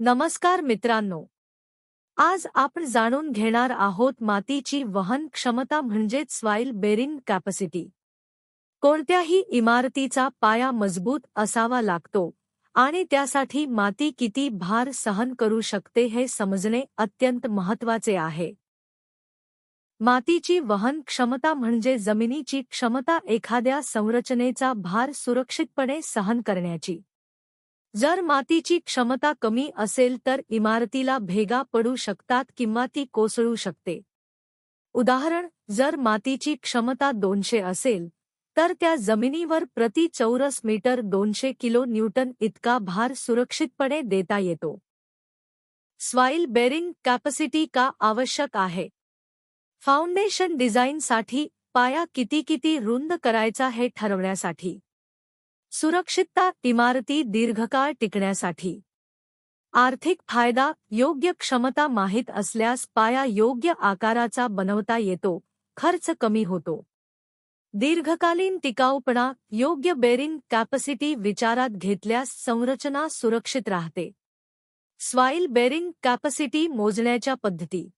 नमस्कार मित्रांनो, आज आपण जाणून घेणार आहोत मातीची वहन क्षमता म्हणजेच सॉइल बेरिंग कॅपॅसिटी. कोणत्याही इमारतीचा पाया मजबूत असावा लागतो आणि त्यासाठी माती किती भार सहन करू शकते हे समजणे अत्यंत महत्त्वाचे आहे. मातीची वहन क्षमता म्हणजे जमिनीची क्षमता एखाद्या संरचनेचा भार सुरक्षितपणे सहन करण्याची. जर मातीची क्षमता कमी असेल तर इमारतीला भेगा पडू शकतात किंवा ती कोसळू शकते. उदाहरण, जर मातीची क्षमता 200 असेल तर त्या जमिनीवर प्रति चौरस मीटर 200 किलो न्यूटन इतका भार सुरक्षितपणे देता येतो. सॉइल बेरिंग कॅपॅसिटी का आवश्यक आहे? फाउंडेशन डिझाइनसाठी पाया किती रुंद करायचा हे ठरवण्यासाठी. सुरक्षितता, इमारती दीर्घकाळ टिकण्यासाठी. आर्थिक फायदा, योग्य क्षमता माहित असल्यास पाया योग्य आकाराचा बनवता येतो, खर्च कमी होतो. दीर्घकालीन टिकाऊपणा, योग्य बेरिंग कॅपॅसिटी विचारात घेतल्यास संरचना सुरक्षित राहते. सॉइल बेरिंग कॅपॅसिटी मोजण्याच्या पद्धती.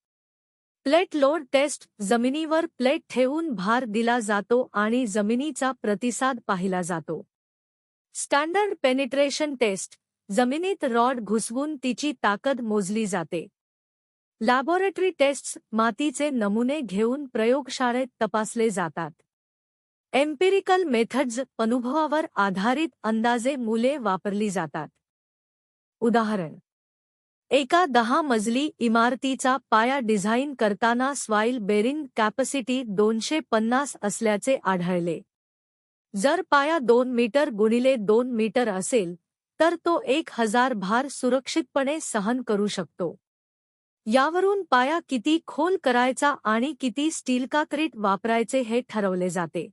प्लेट लोड टेस्ट, जमिनीवर प्लेट ठेवून भार दिला जातो आणि जमिनीचा प्रतिसाद पाहिला जातो. स्टँडर्ड पेनिट्रेशन टेस्ट, जमिनीत रॉड घुसवून तिची ताकद मोजली जाते. लॅबोरेटरी टेस्ट्स, मातीचे नमुने घेऊन प्रयोगशाळेत तपासले जातात. एम्पिरिकल मेथड्स, अनुभवावर आधारित अंदाजे मूल्ये वापरली जातात. उदाहरण, एका 10 मजली इमारतीचा पाया डिझाइन करताना सॉइल बेरिंग कॅपॅसिटी 250 असल्याचे आढळले. जर पाया 2 मीटर गुणिले 2 मीटर असेल तर तो 1000 भार सुरक्षितपणे सहन करू शकतो. यावरून पाया किती खोल करायचा आणि किती स्टील काँक्रीट वापरायचे हे ठरवले जाते.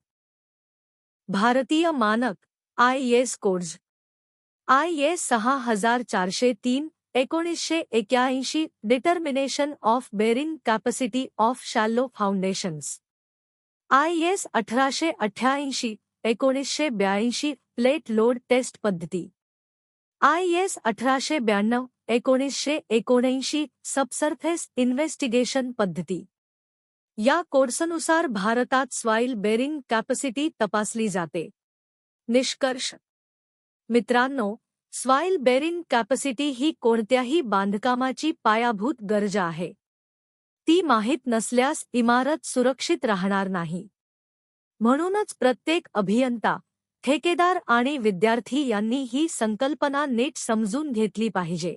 भारतीय मानक IS codes. IS 6403 1981 determination of bearing capacity of shallow foundations. IS 1888 1982 plate load test पद्धती. IS 1892 1979 सबसर्फेस इन्व्हेस्टिगेशन पद्धती. या कोर्सनुसार भारतात सॉइल बेरिंग कॅपॅसिटी तपासली जाते. निष्कर्ष. मित्रांनो, सॉइल बेरिंग कॅपॅसिटी ही कोणत्याही बांधकामाची पायाभूत गरज आहे. ती माहीत नसल्यास इमारत सुरक्षित राहणार नाही. म्हणूनच प्रत्येक अभियंता, ठेकेदार आणि विद्यार्थी यांनी ही संकल्पना नीट समजून घेतली पाहिजे.